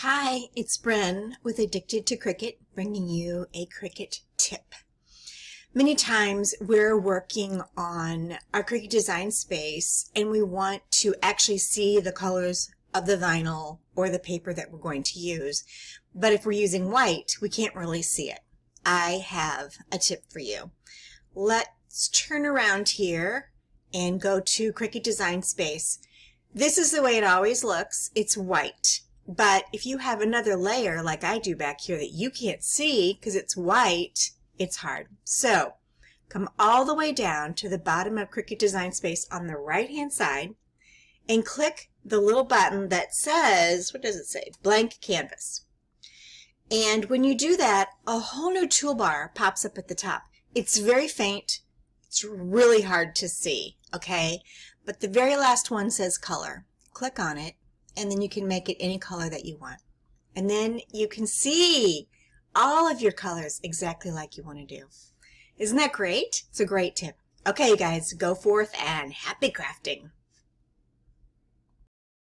Hi, it's Bren with Addicted to Cricut, bringing you a Cricut tip. Many times we're working on our Cricut Design Space and we want to actually see the colors of the vinyl or the paper that we're going to use. But if we're using white, we can't really see it. I have a tip for you. Let's turn around here and go to Cricut Design Space. This is the way it always looks. It's white. But if you have another layer like I do back here that you can't see because it's white, it's hard. So come all the way down to the bottom of Cricut Design Space on the right hand side and click the little button that says, what does it say? Blank Canvas. And when you do that, a whole new toolbar pops up at the top. It's very faint. It's really hard to see, okay? But the very last one says color. Click on it. And then you can make it any color that you want. And then you can see all of your colors exactly like you want to do. Isn't that great? It's a great tip. Okay, you guys, go forth and happy crafting.